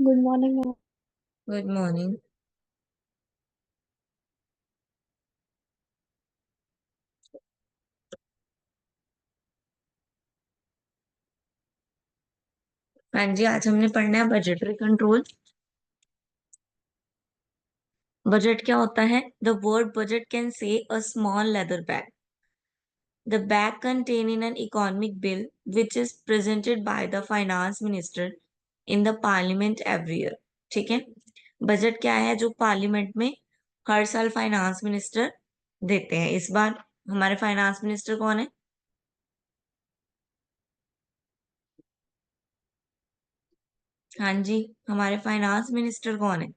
Good morning ma'am. Good morning. हाँ जी, आज हमने पढ़ना है बजटरी कंट्रोल। बजट क्या होता है? The word budget can say a small leather bag, the bag contain in an economic bill which is presented by the finance minister in the parliament every year. ठीक है, budget क्या है जो parliament में हर साल फाइनेंस मिनिस्टर देते हैं। इस बार हमारे फाइनेंस मिनिस्टर कौन है? हाँ जी, हमारे फाइनेंस मिनिस्टर कौन है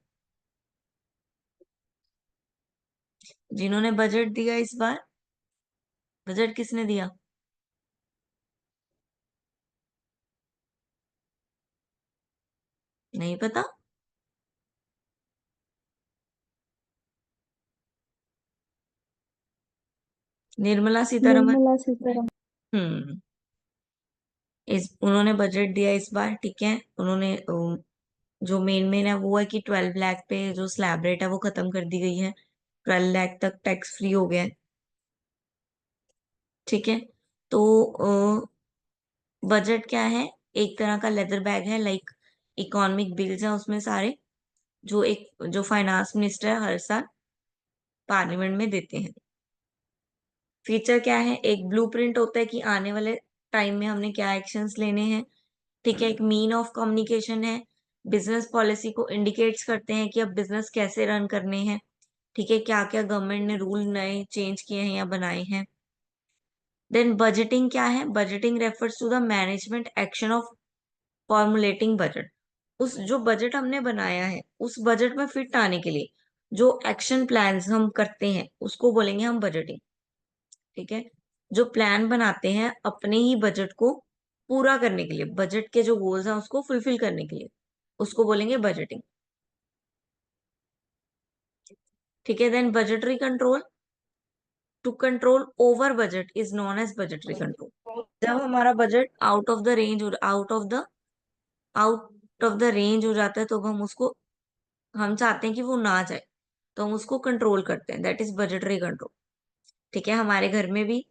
जिन्होंने बजट दिया इस बार? बजट किसने दिया? नहीं पता? निर्मला सीतारमन। निर्मला सीतारमन। हम्म। इस उन्होंने बजट दिया इस बार। ठीक है, उन्होंने जो मेन है वो है कि 12 लाख पे जो स्लैब रेट है वो खत्म कर दी गई है। 12 लाख तक टैक्स फ्री हो गया है। ठीक है, तो बजट क्या है? एक तरह का लेदर बैग है, लाइक इकोनॉमिक बिल्स है उसमें सारे, जो फाइनेंस मिनिस्टर हर साल पार्लियामेंट में देते हैं। फीचर क्या है? एक ब्लूप्रिंट होता है कि आने वाले टाइम में हमने क्या एक्शंस लेने हैं। ठीक है, एक मीन ऑफ कम्युनिकेशन है। बिजनेस पॉलिसी को इंडिकेट्स करते हैं कि अब बिजनेस कैसे रन करने हैं। ठीक है, क्या क्या गवर्नमेंट ने रूल नए चेंज किए हैं या बनाए हैं। देन बजटिंग क्या है? Budgeting refers to the management action of formulating budget. उस जो बजट हमने बनाया है उस बजट में फिट आने के लिए जो एक्शन प्लान्स हम करते हैं उसको बोलेंगे हम बजटिंग। ठीक है, जो प्लान बनाते हैं अपने ही बजट को पूरा करने के लिए, बजट के जो गोल्स हैं उसको फुलफिल करने के लिए, उसको बोलेंगे बजटिंग। ठीक है, then budgetary control, to control over budget is known as budgetary control. जब हमारा budget out of the range हो जाता है तो हम उसको, हम चाहते हैं कि वो ना जाए, तो हम उसको कंट्रोल करते हैं, दैट इज बजटरी कंट्रोल। ठीक है, हमारे घर में भी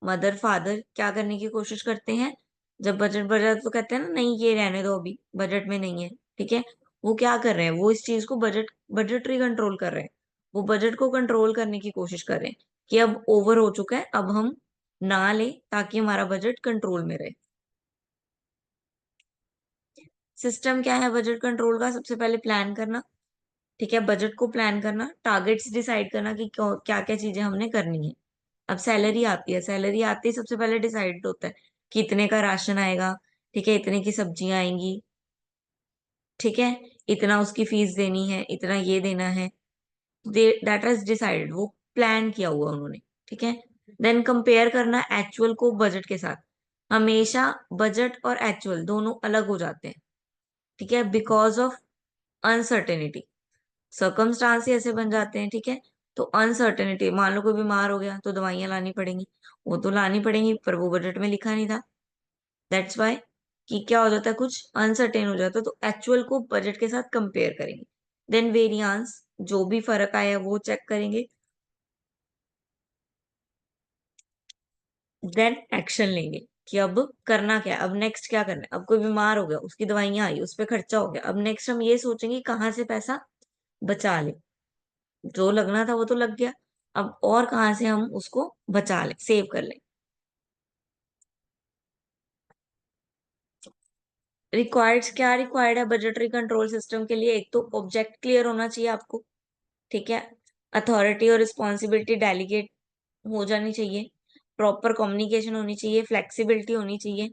मदर फादर क्या करने की कोशिश करते हैं? जब बजट बढ़ जाता है तो कहते हैं ना, नहीं ये रहने दो, अभी बजट में नहीं है। ठीक है, वो क्या कर रहे हैं? वो इस चीज को बजटरी कंट्रोल कर रहे हैं। वो बजट को कंट्रोल करने की कोशिश कर रहे हैं कि अब ओवर हो चुका है, अब हम ना ले ताकि हमारा बजट कंट्रोल में रहे। सिस्टम क्या है बजट कंट्रोल का? सबसे पहले प्लान करना। ठीक है, बजट को प्लान करना, टारगेट्स डिसाइड करना कि क्या क्या चीजें हमने करनी है। अब सैलरी आती है, सैलरी आती है सबसे पहले डिसाइड होता है कि इतने का राशन आएगा। ठीक है, इतने की सब्जियां आएंगी। ठीक है, इतना उसकी फीस देनी है, इतना ये देना है। दैट इज डिसाइडेड, वो प्लान किया हुआ उन्होंने। ठीक है, देन कंपेयर करना एक्चुअल को बजट के साथ। हमेशा बजट और एक्चुअल दोनों अलग हो जाते हैं। ठीक है, बिकॉज ऑफ अनसर्टेनिटी, सर्कमस्टांस ऐसे बन जाते हैं। ठीक है, तो अनसर्टेनिटी, मान लो कोई बीमार हो गया तो दवाइयां लानी पड़ेंगी, वो तो लानी पड़ेंगी पर वो बजट में लिखा नहीं था। दैट्स वाई कि क्या हो जाता है, कुछ अनसर्टेन हो जाता है, तो एक्चुअल को बजट के साथ कंपेयर करेंगे। देन वेरियांस, जो भी फर्क आया वो चेक करेंगे। देन एक्शन लेंगे कि अब करना क्या है, अब नेक्स्ट क्या करना है। अब कोई बीमार हो गया, उसकी दवाइयां आई, उस पर खर्चा हो गया, अब नेक्स्ट हम ये सोचेंगे कहाँ से पैसा बचा ले। जो लगना था वो तो लग गया, अब और कहाँ से हम उसको बचा लें, सेव कर लें। रिक्वायर्ड क्या रिक्वायर्ड है बजटरी कंट्रोल सिस्टम के लिए? एक तो ऑब्जेक्ट क्लियर होना चाहिए आपको। ठीक है, अथॉरिटी और रिस्पॉन्सिबिलिटी डेलीगेट हो जानी चाहिए, प्रॉपर कम्युनिकेशन होनी चाहिए, फ्लेक्सिबिलिटी होनी चाहिए,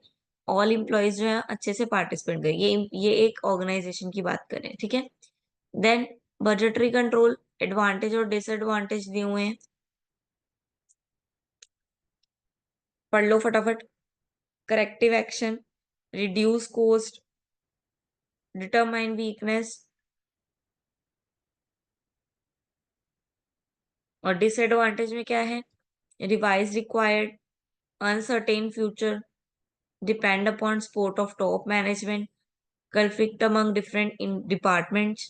ऑल इम्प्लॉयज जो है अच्छे से पार्टिसिपेट करें। ये एक ऑर्गेनाइजेशन की बात करें। ठीक है, देन बजटरी कंट्रोल एडवांटेज और डिसएडवांटेज दिए हुए हैं, पढ़ लो फटाफट। Corrective action, reduce cost, determine weakness, और डिसएडवांटेज में क्या है? Revise required, uncertain future, depend upon support of top management, conflict among different in departments.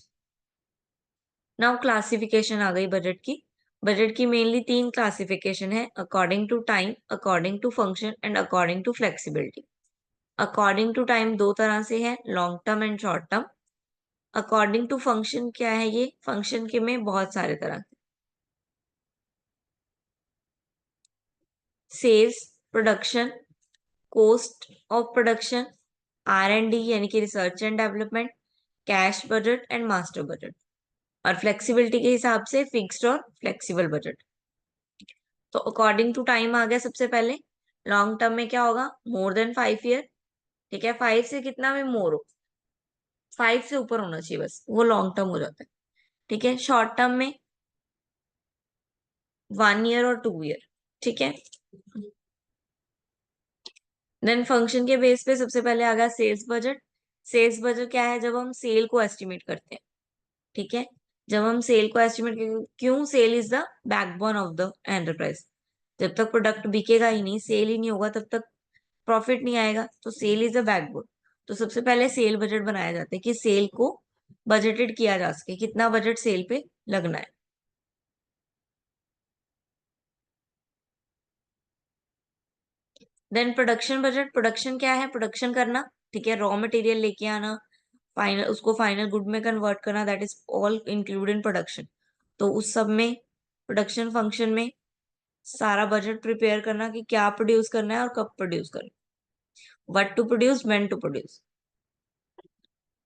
Now classification आ गई बजट की। बजट की मेनली 3 क्लासिफिकेशन है, according to time, according to function and according to flexibility. According to time दो तरह से है, long term and short term. According to function क्या है, ये फंक्शन के में बहुत सारे तरह के, sales, production, cost of production, R&D यानी कि research and development, cash budget and master budget. और फ्लेक्सिबिलिटी के हिसाब से फिक्स्ड और फ्लेक्सिबल बजट। तो अकॉर्डिंग टू टाइम आ गया सबसे पहले। लॉन्ग टर्म में क्या होगा, मोर देन 5 ईयर। ठीक है, 5 से कितना भी मोर हो, 5 से ऊपर होना चाहिए बस, वो लॉन्ग टर्म हो जाता है। ठीक है, शॉर्ट टर्म में 1 ईयर और 2 ईयर। ठीक है, देन फंक्शन के बेस पे सबसे पहले आ गया सेल्स बजट। सेल्स बजट क्या है, जब हम सेल को एस्टिमेट करते हैं। ठीक है, जब हम सेल को एस्टिमेट, क्यों, sale is the backbone of the enterprise. जब तक प्रोडक्ट बिकेगा ही नहीं, सेल ही नहीं होगा, तब तक प्रॉफिट नहीं आएगा। तो सेल इज द बैकबोन। तो सबसे पहले सेल बजट बनाया जाता है कि सेल को बजटेड किया जा सके, कितना बजट सेल पे लगना है। Then production budget. प्रोडक्शन क्या है, प्रोडक्शन करना। ठीक है, रॉ मटेरियल लेके आना, फाइनल उसको फाइनल गुड में कन्वर्ट करना, that is all include in production. तो उस सब में, प्रोडक्शन फंक्शन में सारा बजट प्रिपेयर करना कि क्या प्रोड्यूस करना है और कब प्रोड्यूस करना है, what to produce, when to produce.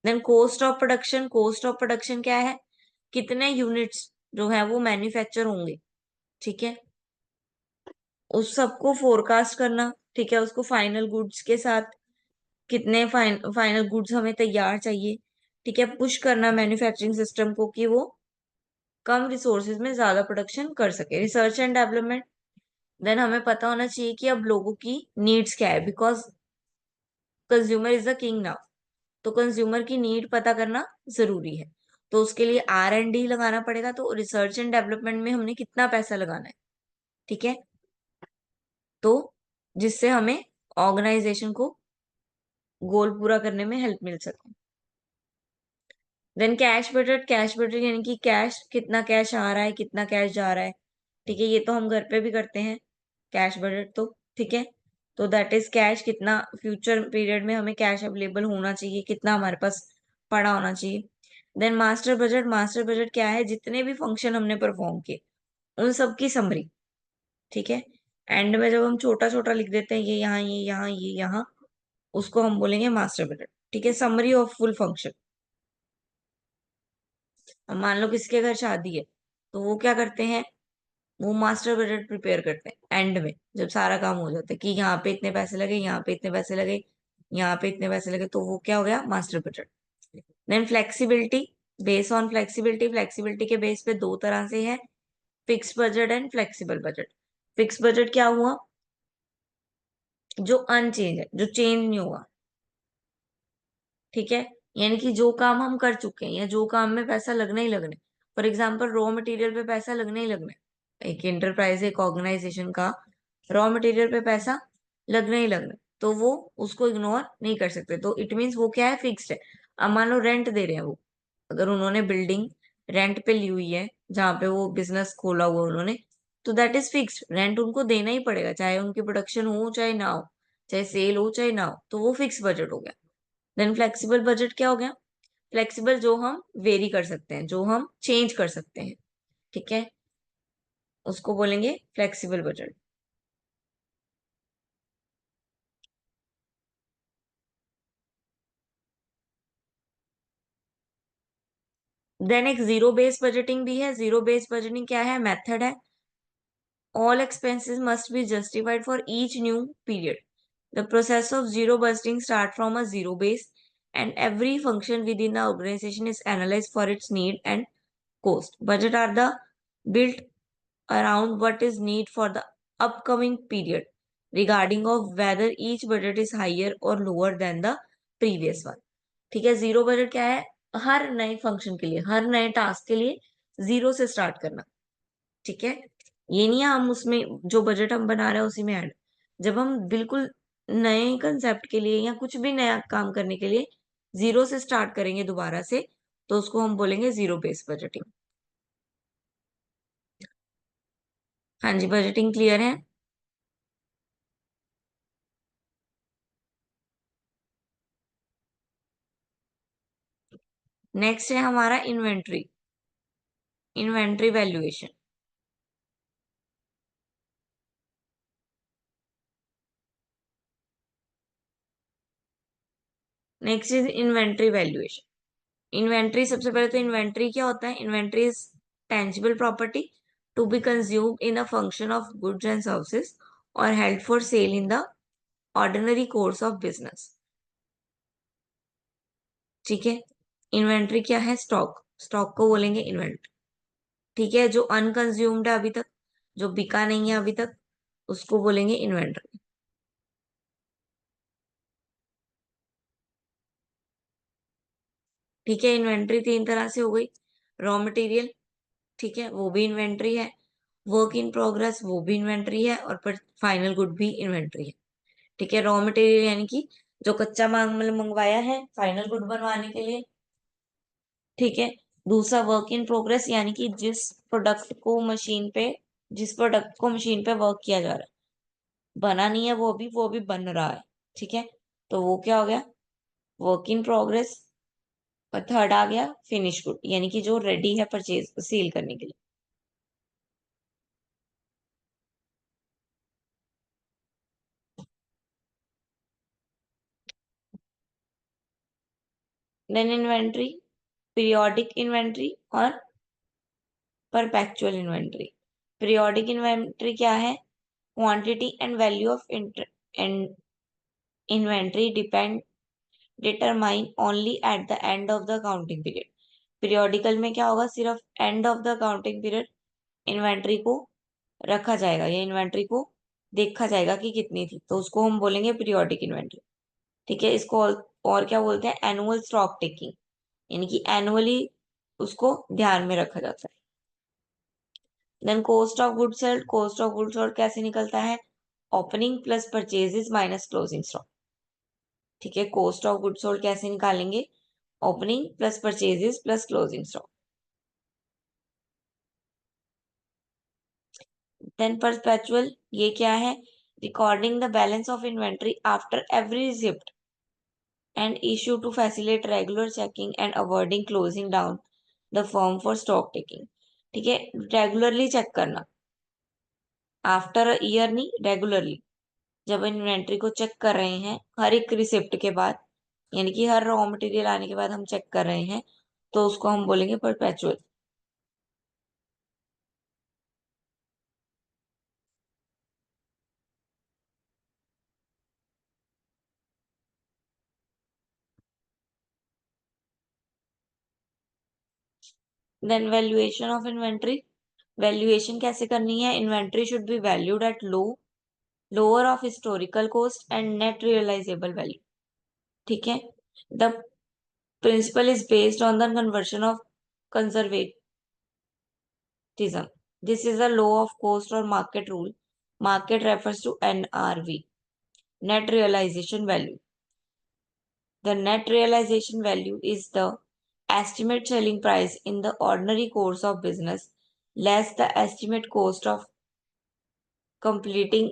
Then cost of production. Cost of production क्या है, कितने यूनिट्स जो है वो मैन्युफैक्चर होंगे। ठीक है, उस सबको फोरकास्ट करना। ठीक है, उसको फाइनल गुड्स के साथ, कितने फाइनल गुड्स हमें तैयार चाहिए। ठीक है, पुश करना मैन्युफैक्चरिंग सिस्टम को कि वो कम रिसोर्सेज में ज्यादा प्रोडक्शन कर सके। Research and development. देन हमें पता होना चाहिए कि अब लोगों की नीड्स क्या है, because consumer is the king now. तो कंज्यूमर की नीड पता करना जरूरी है। तो उसके लिए R&D लगाना पड़ेगा। तो रिसर्च एंड डेवलपमेंट में हमने कितना पैसा लगाना है। ठीक है, तो जिससे हमें ऑर्गेनाइजेशन को गोल पूरा करने में हेल्प मिल सके। Then cash budget. Cash budget यानी कि कैश, कितना कैश आ रहा है, कितना कैश जा रहा है। ठीक है, ये तो हम घर पे भी करते हैं कैश बजट तो। ठीक है, तो दैट इज कैश, कितना फ्यूचर पीरियड में हमें कैश अवेलेबल होना चाहिए, कितना हमारे पास पड़ा होना चाहिए। Then master budget. Master budget क्या है, जितने भी फंक्शन हमने परफॉर्म किए उन सब की समरी। ठीक है, एंड में जब हम छोटा छोटा लिख देते हैं, ये यहाँ, ये यहाँ, ये यहाँ, उसको हम बोलेंगे मास्टर बजट। ठीक है, समरी ऑफ फुल फंक्शन। अब मान लो किसके घर शादी है, तो वो क्या करते हैं, वो मास्टर बजट प्रिपेयर करते हैं एंड में, जब सारा काम हो जाता है कि यहाँ पे इतने पैसे लगे, यहाँ पे इतने पैसे लगे, यहाँ पे इतने पैसे लगे, तो वो क्या हो गया, master budget. Then flexibility. Base on flexibility. Flexibility के बेस पे दो तरह से है, fix budget and flexible budget. Fix budget क्या हुआ, जो अनचेंज है, जो चेंज नहीं हुआ। ठीक है, यानी कि जो काम हम कर चुके हैं या जो काम में पैसा लगना ही लगना है। फॉर एग्जाम्पल रॉ मटेरियल पे पैसा लगना ही लगना है, एक एंटरप्राइज, एक ऑर्गेनाइजेशन का रॉ मटेरियल पे पैसा लगना ही लगना है, तो वो उसको इग्नोर नहीं कर सकते। तो इट मीन्स वो क्या है, फिक्स्ड है। अब मान लो रेंट दे रहे हैं वो, अगर उन्होंने बिल्डिंग रेंट पे ली हुई है जहाँ पे वो बिजनेस खोला हुआ उन्होंने, तो दैट इज फिक्स्ड, रेंट उनको देना ही पड़ेगा, चाहे उनकी प्रोडक्शन हो चाहे ना हो, चाहे सेल हो चाहे ना हो, तो वो फिक्स बजट हो गया। देन फ्लेक्सिबल बजट क्या हो गया, फ्लेक्सिबल जो हम वेरी कर सकते हैं, जो हम चेंज कर सकते हैं। ठीक है, उसको बोलेंगे फ्लेक्सिबल बजट। देन एक जीरो बेस बजटिंग भी है। जीरो बेस बजटिंग क्या है, मेथड है, all expenses must be justified for each new period. The process of zero budgeting start from a zero base, and every function within the organization is analyzed for its need and cost. Budget are the built around what is need for the upcoming period, regarding of whether each budget is higher or lower than the previous one. ठीक है, zero budget क्या है, हर नए function के लिए, हर नए task के लिए जीरो से स्टार्ट करना। ठीक है, ये नहीं है हम उसमें जो बजट हम बना रहे हैं उसी में ऐड, जब हम बिल्कुल नए कंसेप्ट के लिए या कुछ भी नया काम करने के लिए जीरो से स्टार्ट करेंगे दोबारा से, तो उसको हम बोलेंगे जीरो बेस बजटिंग। हाँ जी, बजटिंग क्लियर है। नेक्स्ट है हमारा inventory, inventory valuation. Next is inventory valuation. Inventory, सबसे पहले तो इन्वेंट्री क्या होता है? Inventory is tangible property to be consumed in a function of goods and services और held for sale in the ordinary course of business. ठीक है, inventory क्या है? स्टॉक, स्टॉक को बोलेंगे इन्वेंट्री। ठीक है, जो अनकंज्यूम्ड है अभी तक, जो बिका नहीं है अभी तक, उसको बोलेंगे इन्वेंट्री। ठीक है, इन्वेंट्री तीन तरह से हो गई। रॉ मटेरियल, ठीक है, वो भी इन्वेंट्री है। वर्क इन प्रोग्रेस, वो भी इन्वेंट्री है। और पर फाइनल गुड भी इन्वेंट्री है। ठीक है, रॉ मटेरियल यानी कि जो कच्चा माल मतलब मंगवाया है फाइनल गुड बनवाने के लिए। ठीक है, दूसरा वर्क इन प्रोग्रेस यानी कि जिस प्रोडक्ट को मशीन पे वर्क किया जा रहा है, बना नहीं है वो अभी बन रहा है। ठीक है, तो वो क्या हो गया? Work in progress. और थर्ड आ गया फिनिश गुड, यानी कि जो रेडी है परचेज सेल करने के लिए। देन इन्वेंट्री, पीरियोडिक इन्वेंट्री और परपेचुअल इन्वेंट्री। पीरियोडिक इन्वेंट्री क्या है? Quantity and value of inventory depend determine only at the end of the counting period. Periodical में क्या होगा? सिर्फ end of the counting period inventory को रखा जाएगा या इन्वेंट्री को देखा जाएगा कि कितनी थी, तो उसको हम बोलेंगे पीरियोडिक इन्वेंट्री। ठीक है, इसको और क्या बोलते हैं? एनुअल स्टॉक टेकिंग, यानी कि एनुअली उसको ध्यान में रखा जाता है। Then cost of good sold, cost of good sold कैसे निकलता है? Opening plus purchases minus closing stock. ठीक है, कॉस्ट ऑफ गुड सोल्ड कैसे निकालेंगे? Opening plus purchases plus closing stock. Then perpetual, ये क्या है? Recording the balance of inventory after every receipt and issue to facilitate regular checking and avoiding closing down the firm for stock taking. ठीक है, regularly check करना, after year नहीं, regularly जब inventory को check कर रहे हैं हर एक रिसिप्ट के बाद, यानी कि हर रॉ मटेरियल आने के बाद हम चेक कर रहे हैं, तो उसको हम बोलेंगे perpetual. Then valuation of inventory, valuation कैसे करनी है? Inventory should be valued at lower of historical cost and net realisable value. ठीक है, the principle is based on the conversion of conservatism. This is the law of cost और market rule. Market refers to NRV, net realization value. The net realization value is the estimate selling price in the ordinary course of business less the estimate cost of completing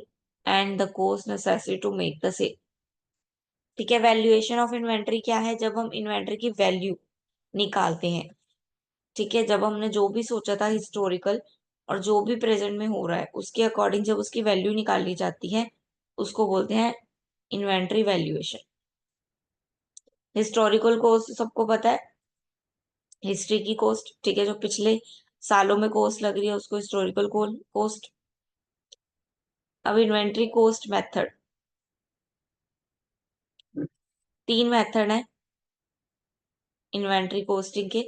and the cost necessary to make the sale। ठीक है, valuation of inventory क्या है? जब हम inventory की value निकालते हैं। ठीक है, जब हमने जो भी सोचा था हिस्टोरिकल और जो भी प्रेजेंट में हो रहा है उसके अकॉर्डिंग जब उसकी वैल्यू निकाली जाती है, उसको बोलते हैं इन्वेंट्री वैल्यूएशन। हिस्टोरिकल कॉस्ट सबको पता है, हिस्ट्री की कॉस्ट। ठीक है, जो पिछले सालों में कॉस्ट लग रही है उसको हिस्टोरिकल कॉस्ट। अब इन्वेंट्री कॉस्ट मेथड, तीन मेथड है इन्वेंट्री कॉस्टिंग के।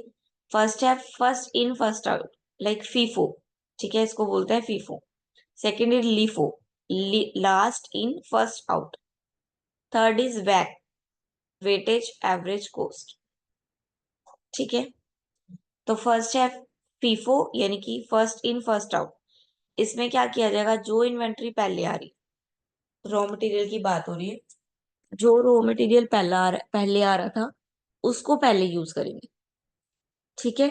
फर्स्ट है first in first out, like FIFO. ठीक है, इसको बोलते हैं FIFO. Second is LIFO, last in first out. Third is वैक, वेटेज एवरेज कॉस्ट। ठीक है, तो फर्स्ट है फीफो यानी कि फर्स्ट इन फर्स्ट आउट। इसमें क्या किया जाएगा? जो इन्वेंट्री पहले आ रही, रॉ मटेरियल की बात हो रही है, जो रॉ मटेरियल पहले आ रहा था उसको पहले यूज करेंगे। ठीक है,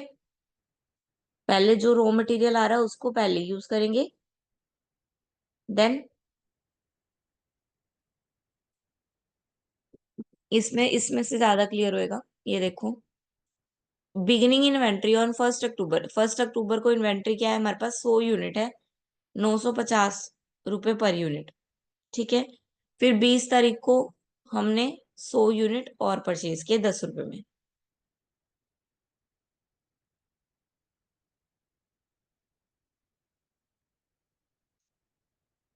पहले जो रॉ मटेरियल आ रहा है उसको पहले यूज करेंगे, देन इसमें इसमें से ज्यादा क्लियर होएगा। ये देखो, बिगिनिंग इन्वेंट्री ऑन 1 अक्टूबर, 1 अक्टूबर को इन्वेंट्री क्या है हमारे पास, 100 यूनिट है, 950 रुपये पर यूनिट। ठीक है, फिर 20 तारीख को हमने 100 यूनिट और परचेज किए 10 रुपए में।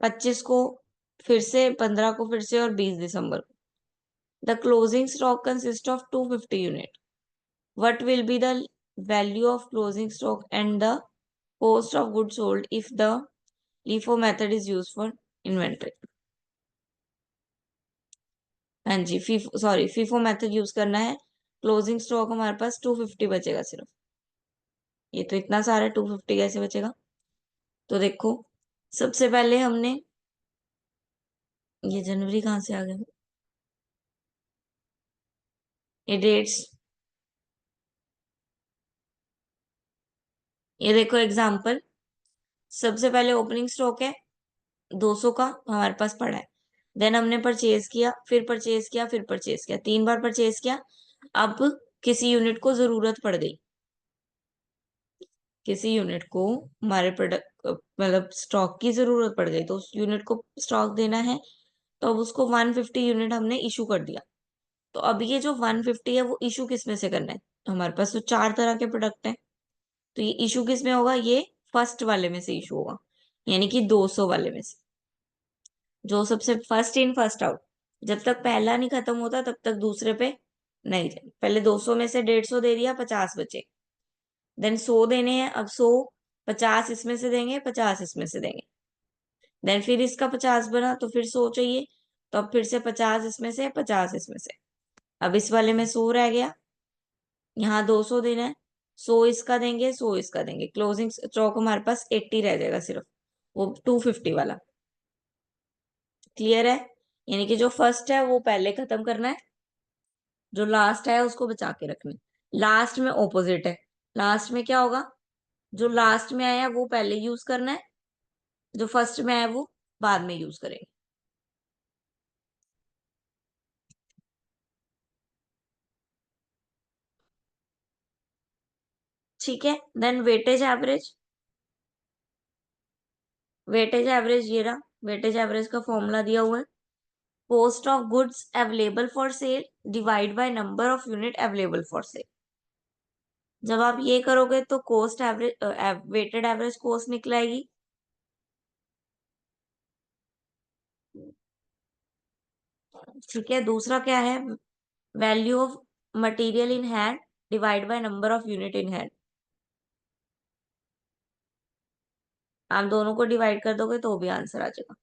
25 को फिर से, 15 को फिर से, और 20 दिसंबर को। The closing stock consist of 250 unit. What will be the value of closing stock and the cost of goods sold if the LIFO method is used for inventory? हाँ जी, फीफो मेथड यूज करना है। Closing stock हमारे पास 250 बचेगा सिर्फ। ये तो इतना सारा 250 कैसे बचेगा? तो देखो, सबसे पहले हमने, ये जनवरी कहाँ से आ गया, ये डेट्स, ये देखो एग्जांपल। सबसे पहले ओपनिंग स्टॉक है 200 का हमारे पास पड़ा है। देन हमने परचेज किया, फिर परचेज किया, फिर परचेज किया, 3 बार परचेज किया। अब किसी यूनिट को जरूरत पड़ गई, किसी यूनिट को हमारे प्रोडक्ट मतलब स्टॉक की जरूरत पड़ गई, तो उस यूनिट को स्टॉक देना है। तो अब उसको 150 यूनिट हमने इशू कर दिया। तो अब ये जो 150 है वो इशू किस में से करना है? हमारे पास तो 4 तरह के प्रोडक्ट हैं, तो ये इशू किस में होगा? ये फर्स्ट वाले में से इशू होगा, यानी कि 200 वाले में से, जो सबसे फर्स्ट इन फर्स्ट आउट। जब तक पहला नहीं खत्म होता तब तक दूसरे पे नहीं जाए। पहले 200 में से 150 दे दिया, 50 बचे। देन 100 देने हैं, अब 100, 50 इसमें से देंगे, 50 इसमें से देंगे। देन फिर इसका 50 बना तो फिर 100 चाहिए, तो अब फिर से 50 इसमें से, 50 इसमें से। अब इस वाले में 100 रह गया, यहाँ 200 देना है, 100 इसका देंगे, 100 इसका देंगे, क्लोजिंग स्टॉक हमारे पास 80 रह जाएगा सिर्फ, वो 250 वाला। क्लियर है? यानी कि जो फर्स्ट है वो पहले खत्म करना है, जो लास्ट है उसको बचा के रखना है। लास्ट में ऑपोजिट है, लास्ट में क्या होगा? जो लास्ट में आया वो पहले यूज करना है, जो फर्स्ट में आया वो बाद में यूज करेंगे। ठीक है, then weightage average. Weightage average ये रहा, वेटेज एवरेज का फॉर्मूला दिया हुआ है, cost of goods available for sale divide by number of unit available for sale. जब आप ये करोगे तो cost average, weighted average cost निकल आएगी। ठीक है, दूसरा क्या है? Value of material in hand divide by number of unit in hand. आप दोनों को डिवाइड कर दोगे तो भी आंसर आ जाएगा।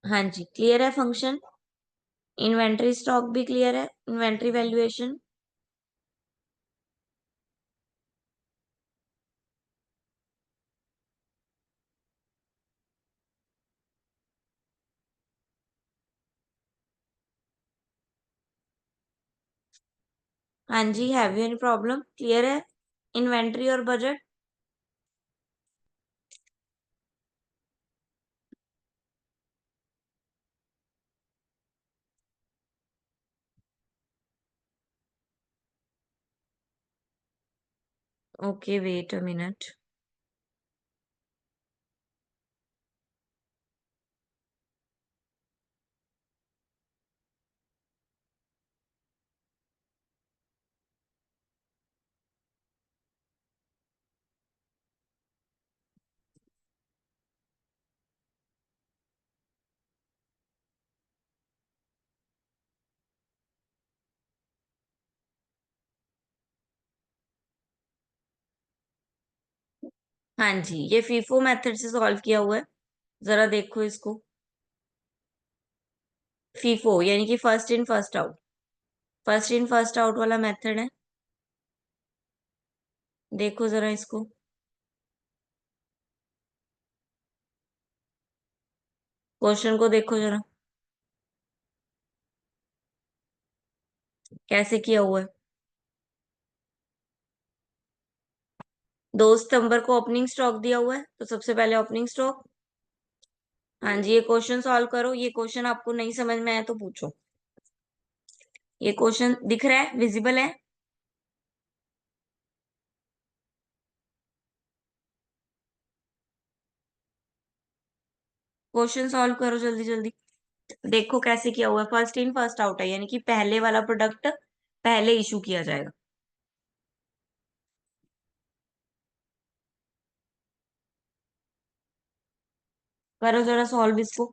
हाँ जी, क्लियर है फंक्शन। इन्वेंट्री स्टॉक भी क्लियर है, इन्वेंट्री वैल्यूएशन। हाँ जी, have you any problem? Clear है इन्वेंट्री और budget? Okay, wait a minute. हाँ जी, ये फीफो मेथड से सॉल्व किया हुआ है, जरा देखो इसको। फीफो यानी कि first in first out. First in first out वाला मेथड है। देखो जरा इसको। क्वेश्चन को देखो जरा, कैसे किया हुआ है। 2 सितंबर को ओपनिंग स्टॉक दिया हुआ है, तो सबसे पहले ओपनिंग स्टॉक। हाँ जी, ये क्वेश्चन सॉल्व करो। ये क्वेश्चन आपको नहीं समझ में आया तो पूछो। ये क्वेश्चन दिख रहा है, विजिबल है। क्वेश्चन सॉल्व करो जल्दी जल्दी। देखो कैसे किया हुआ है, फर्स्ट इन फर्स्ट आउट है, यानी कि पहले वाला प्रोडक्ट पहले इशू किया जाएगा। करो जरा सॉल्व इसको।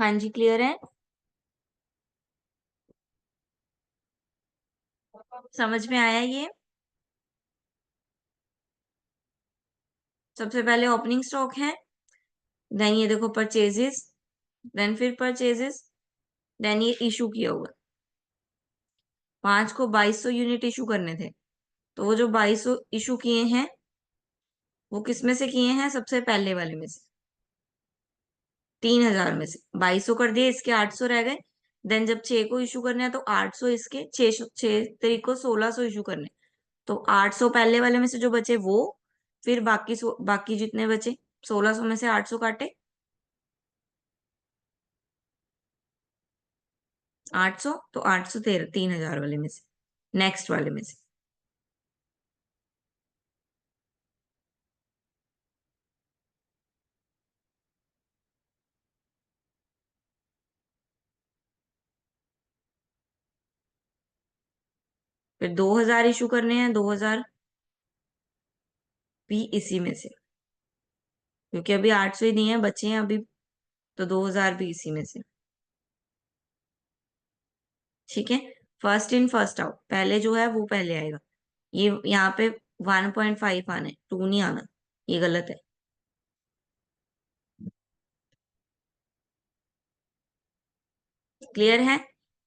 हाँ जी, क्लियर है। समझ में आया ये? सबसे पहले ओपनिंग स्टॉक है, देन ये देखो परचेजेस, देन फिर परचेजेस, देन ये इशू किया हुआ। 5 को 2200 यूनिट इशू करने थे, तो वो जो 2200 इशू किए हैं वो किस में से किए हैं? सबसे पहले वाले में से, 3000 में से 2200 कर दिए, इसके 800 रह गए। देन जब 6 को इशू करना है तो 800 इसके, 6 तारीख को 1600 इशू करने, तो 800 पहले वाले में से जो बचे वो, फिर बाकी बाकी जितने बचे, 1600 में से 800 काटे, 800, तो 800 3000 वाले में से, नेक्स्ट वाले में से। फिर 2000 इशू करने हैं, 2000 भी इसी में से, क्योंकि अभी 800 ही नहीं है, बचे हैं अभी, तो 2000 भी इसी में से। ठीक है, फर्स्ट इन फर्स्ट आउट, पहले जो है वो पहले आएगा। ये यहाँ पे 1.5 आना है, 2 नहीं आना, ये गलत है। क्लियर है?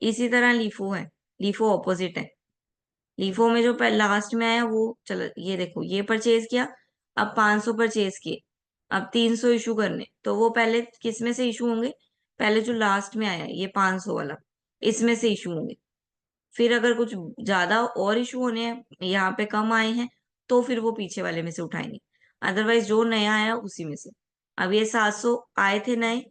इसी तरह लीफो है, लीफो ऑपोजिट है। लीफो में जो लास्ट में आया वो, चलो ये देखो, ये परचेज किया, अब 500 परचेज किए, अब 300 इशू करने, तो वो पहले किस में से इशू होंगे? पहले जो लास्ट में आया ये 500 वाला, इसमें से इशू होंगे। फिर अगर कुछ ज्यादा और इशू होने हैं, यहाँ पे कम आए हैं, तो फिर वो पीछे वाले में से उठाएंगे। अदरवाइज जो नया आया उसी में से। अब ये 700 आए थे नए,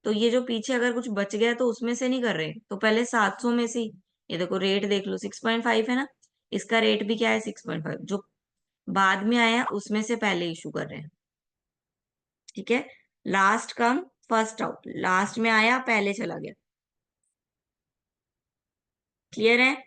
तो ये जो पीछे अगर कुछ बच गया तो उसमें से नहीं कर रहे, तो पहले 700 में से ही, ये देखो रेट देख लो, 6.5 है ना, इसका रेट भी क्या है? 6.5। जो बाद में आया उसमें से पहले इशू कर रहे हैं। ठीक है, last come first out, last में आया पहले चला गया। क्लियर है?